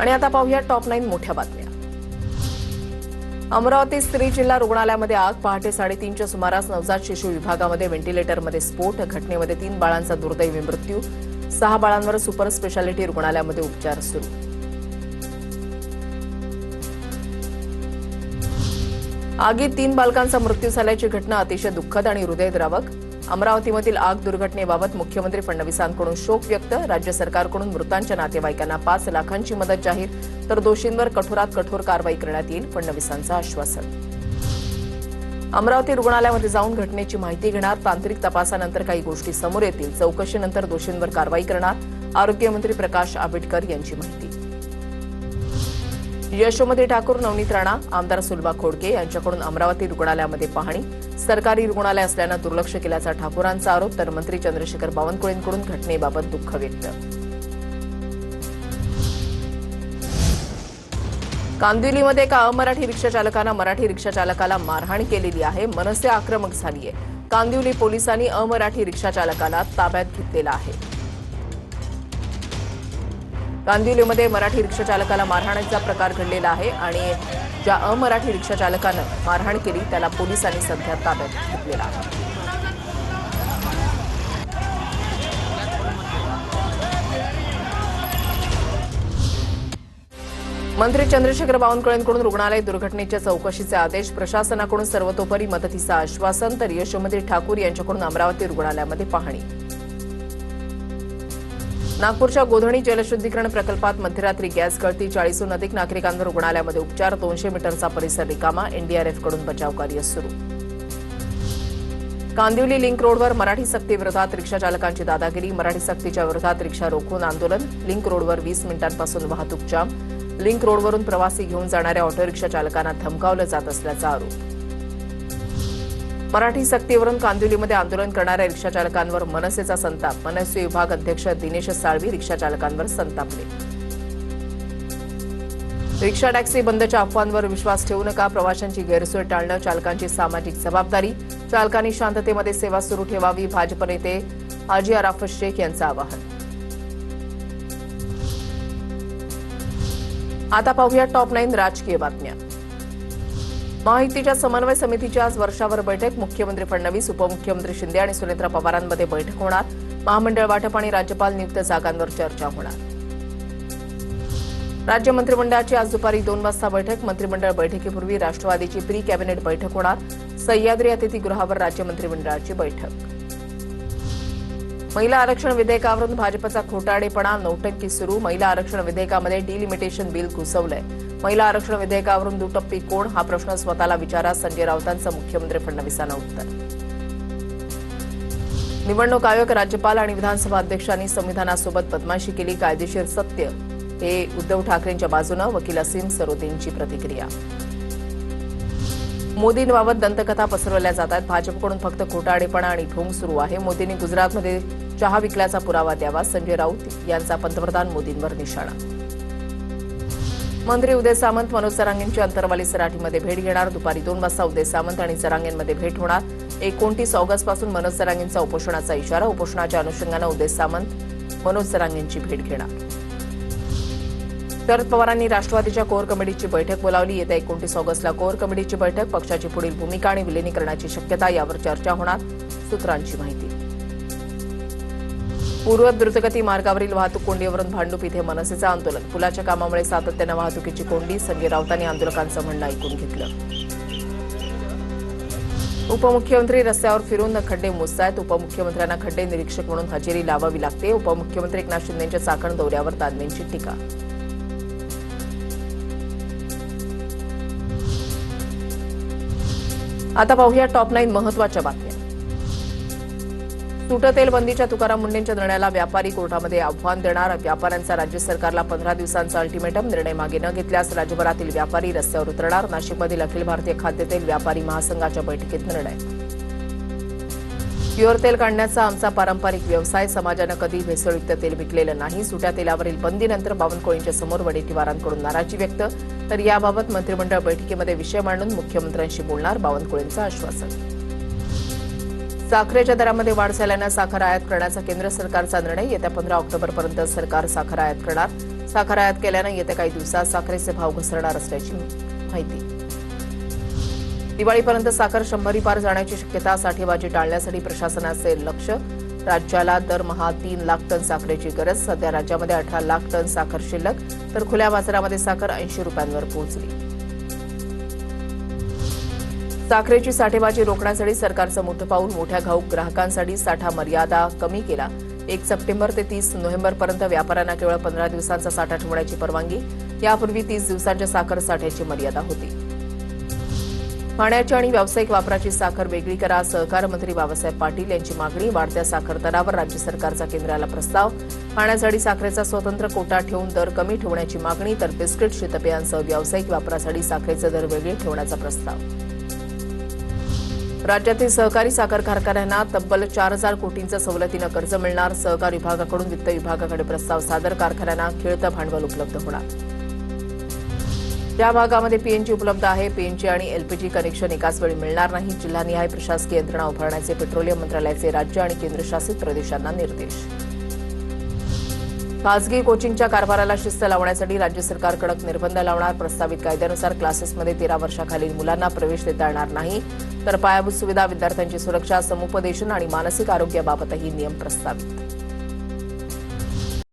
आणि आता पाहूया टॉप 9 मोठ्या बातम्या। अमरावती स्त्री जिल्हा रुग्णालयामध्ये आग। पहाटे 3:30च्या सुमारास नवजात शिशु विभागामध्ये व्हेंटिलेटरमध्ये स्फोट। घटनेमध्ये 3 बाळांचा दुर्दैवी मृत्यू। 6 बाळांवर सुपर स्पेशालिटी रुग्णालयामध्ये उपचार सुरू। आगीत 3 बालकांचा मृत्यू झाल्याची घटना अतिशय दुःखद आणि हृदयद्रावक। अमरावतीमधील आग दुर्घटनेबाबत मुख्यमंत्री फडणवीसांकडून शोक व्यक्त। राज्य सरकारकडून मृतांच्या नातेवाईकांना 5 लाखांची मदत जाहीर, तर दोषींवर कठोरात कठोर कारवाई करण्यात येईल, फडणवीसांचं आश्वासन। अमरावती रुग्णालयामध्ये जाऊन घटनेची माहिती घेणार। तांत्रिक तपासानंतर काही गोष्टी समोर येतील। चौकशीनंतर दोषींवर कारवाई करणार। आरोग्यमंत्री प्रकाश आंबेडकर यांची माहिती। यशोमती ठाकूर, नवनीत राणा, आमदार सुलभा खोडके यांच्याकडून अमरावती रुग्णालयामध्ये पाहणी। सरकारी रुग्णालय असल्यानं दुर्लक्ष केल्याचा ठाकूरांचा आरोप, तर मंत्री चंद्रशेखर बावनकुळेंकडून घटनेबाबत दुःख व्यक्त। कांदिवलीमध्ये एका अमराठी रिक्षाचालकानं मराठी रिक्षाचालकाला मारहाण केलेली आहे। मनसे आक्रमक झालीय। कांदिवली पोलिसांनी अमराठी रिक्षाचालकाला ताब्यात घेतलेला आहे। कांदिवलीमध्ये मराठी रिक्षाचालकाला मारहाणीचा प्रकार घडलेला आहे आणि ज्या अमराठी रिक्षाचालकानं मारहाण केली त्याला पोलिसांनी सध्या ताब्यात घेतलेला आहे। मंत्री चंद्रशेखर बावनकुळेंकडून रुग्णालय दुर्घटनेच्या चौकशीचे आदेश। प्रशासनाकडून सर्वतोपरी मदतीचं आश्वासन, तर यशोमती ठाकूर यांच्याकडून अमरावती रुग्णालयामध्ये पाहणी। नागपूरच्या गोधणी जलशुद्धीकरण प्रकल्पात मध्यरात्री गॅस गळती। 40हून अधिक नागरिकांवर रुग्णालयामध्ये उपचार। 200 मीटरचा परिसर रिकामा। एनडीआरएफकडून बचाव कार्य सुरू। कांदिवली लिंक रोडवर मराठी सक्ती विरोधात रिक्षाचालकांची दादागिरी। मराठी सक्तीच्या विरोधात रिक्षा रोखून आंदोलन। लिंक रोडवर 20 मिनिटांपासून वाहतूक जाम। लिंक रोडवरून प्रवासी घेऊन जाणाऱ्या ऑटो रिक्षा चालकांना धमकावलं जात असल्याचा आरोप। मराठी सक्तीवरून कांदिवलीमध्ये आंदोलन करणाऱ्या रिक्षाचालकांवर मनसेचा संताप। मनसे विभाग अध्यक्ष दिनेश साळवी रिक्षाचालकांवर संतापले। रिक्षा टॅक्सी बंदच्या अफवांवर विश्वास ठेवू नका। प्रवाशांची गैरसोय टाळणं चालकांची सामाजिक जबाबदारी। चालकांनी शांततेमध्ये सेवा सुरू ठेवावी। भाजप नेते हाजी अराफत शेख यांचं आवाहन। आता पाहूया टॉप 9 राजकीय बातम्या। महायुतीच्या समन्वय समितीची आज वर्षावर बैठक। मुख्यमंत्री फडणवीस, उपमुख्यमंत्री शिंदे आणि सुनेत्रा पवारांमध्ये बैठक होणार। महामंडळ वाटप आणि राज्यपाल नियुक्त जागांवर चर्चा होणार। राज्य मंत्रिमंडळाची आज दुपारी 2 वाजता बैठक। मंत्रिमंडळ बैठकीपूर्वी राष्ट्रवादीची प्री कॅबिनेट बैठक होणार। सह्याद्री अतिथीगृहावर राज्य मंत्रिमंडळाची बैठक। महिला आरक्षण विधेयकावरून भाजपचा खोटारडेपणा, नौटंकी सुरू। महिला आरक्षण विधेयकामध्ये डिलिमिटेशन बिल घुसवलंय। महिला आरक्षण विधेयकावरून दुटप्पी कोण, हा प्रश्न स्वतःला विचारा। संजय राऊतांचं मुख्यमंत्री फडणवीसांना उत्तर। निवडणूक आयोग, राज्यपाल आणि विधानसभा अध्यक्षांनी संविधानासोबत बदमाशी केली। कायदेशीर सत्य हे उद्धव ठाकरेंच्या बाजूनं। वकील असीम सरोदेंची प्रतिक्रिया। मोदींबाबत दंतकथा पसरवल्या जात आहेत। भाजपकडून फक्त खोटारडेपणा आणि ढोंग सुरू आहे। मोदींनी गुजरातमध्ये चहा विकल्याचा पुरावा द्यावा। संजय राऊत यांचा पंतप्रधान मोदींवर निशाणा। मंत्री उदय सामंत मनोज जरांगेंची अंतरवाली सराटीमध्ये भेट घेणार। दुपारी 2 वाजता उदय सामंत आणि जरांगेंमध्ये भेट होणार। 29 ऑगस्टपासून मनोज जरांगेंचा उपोषणाचा इशारा। उपोषणाच्या अनुषंगानं उदय सामंत मनोज जरांगेंची भेट घेणार। शरद पवारांनी राष्ट्रवादीच्या कोर कमिटीची बैठक बोलावली। येत्या 29 ऑगस्टला कोर कमिटीची बैठक। पक्षाची पुढील भूमिका आणि विलिनीकरणाची शक्यता यावर चर्चा होणार, सूत्रांची माहिती। पूर्व द्रुतगती मार्गावरील वाहतूक कोंडीवरून भांडूप इथे मनसेचं आंदोलन। पुलाच्या कामामुळे सातत्यानं वाहतुकीची कोंडी। संजय राऊतांनी आंदोलकांचं म्हणणं ऐकून घेतलं। उपमुख्यमंत्री रस्त्यावर फिरून खड्डे मोजतायत। उपमुख्यमंत्र्यांना खड्डे निरीक्षक म्हणून हजेरी लावावी लागते। उपमुख्यमंत्री एकनाथ शिंदेंच्या चाकण दौऱ्यावर दानवेंची टीका। आता पाहूया टॉप 9 महत्त्वाच्या बातम्या। सुटतेल बंदीच्या तुकाराम मुंडेंच्या निर्णयाला व्यापारी कोर्टामध्ये आव्हान देणार। व्यापाऱ्यांचा राज्य सरकारला 15 दिवसांचा अल्टिमेटम। निर्णय मागे न घेतल्यास राज्यभरातील व्यापारी रस्त्यावर उतरणार। नाशिकमधील अखिल भारतीय खाद्यतेल व्यापारी महासंघाच्या बैठकीत निर्णय। प्युअर तेल काढण्याचा आमचा पारंपरिक व्यवसाय। समाजानं कधी भेसळयुक्त तेल विकलेलं नाही। सुट्या तेलावरील बंदीनंतर बावनकुळेंच्या समोर वडेट्टीवारांकडून नाराजी व्यक्त, तर याबाबत मंत्रिमंडळ बैठकीमध्ये विषय मांडून मुख्यमंत्र्यांशी बोलणार, बावनकुळेंचं आश्वासन। साखरेच्या दरामध्ये वाढ झाल्यानं साखर आयात करण्याचा केंद्र सरकारचा निर्णय। येत्या 15 ऑक्टोबरपर्यंत सरकार साखर आयात करणार। साखर आयात केल्यानं येत्या काही दिवसात साखरेचे भाव घसरणार असल्याची माहिती. दिवाळीपर्यंत साखर 100 पार जाण्याची शक्यता. साठेबाजी टाळण्यासाठी प्रशासनाचे लक्ष. राज्याला दरमहा 3 लाख टन साखरेची गरज. सध्या राज्यामध्ये 18 लाख टन साखर शिल्लक, तर खुल्या बाजारामध्ये साखर 80 रुपयांवर पोहोचली. साखरेची साठेबाजी रोखण्यासाठी सरकारचं मोठं पाऊल. मोठ्या घाऊक ग्राहकांसाठी साठा मर्यादा कमी केला. 1 सप्टेंबर ते 30 नोव्हेंबरपर्यंत व्यापाऱ्यांना केवळ 15 दिवसांचा साठा ठेवण्याची परवानगी. यापूर्वी 30 दिवसांच्या साखर साठ्याची मर्यादा होती. पाण्याची आणि व्यावसायिक वापराची साखर वेगळी करा. सहकार मंत्री बाबासाहेब पाटील यांची मागणी. वाढत्या साखर दरावर राज्य सरकारचा केंद्राला प्रस्ताव. पाण्यासाठी साखरेचा स्वतंत्र कोटा ठेवून दर कमी ठेवण्याची मागणी. तर बिस्किट, शीतपेयांसह व्यावसायिक वापरासाठी साखरेचे दर वेगळे ठेवण्याचा प्रस्ताव. राज्यातील सहकारी साखर कारखान्यांना तब्बल 4,000 कोटींचं सवलतीनं कर्ज मिळणार. सहकार विभागाकडून वित्त विभागाकडे प्रस्ताव सादर. कारखान्यांना खेळतं भांडवल उपलब्ध होणार. ज्या भागामध्ये पीएनजी उपलब्ध आहे, पीएनजी आणि एलपीजी कनेक्शन एकाच वेळी मिळणार नाही. जिल्हानिहाय प्रशासकीय यंत्रणा उभारण्याचे पेट्रोलियम मंत्रालयाचे राज्य आणि केंद्रशासित प्रदेशांना निर्देश. खासगी कोचिंगच्या कारभाराला शिस्त लावण्यासाठी राज्य सरकार कडक निर्बंध लावणार. प्रस्तावित कायद्यानुसार क्लासेसमध्ये 13 वर्षाखालील मुलांना प्रवेश देता येणार नाही. तर पायाभूत सुविधा, विद्यार्थ्यांची सुरक्षा, समुपदेशन आणि मानसिक आरोग्याबाबतही नियम प्रस्तावित.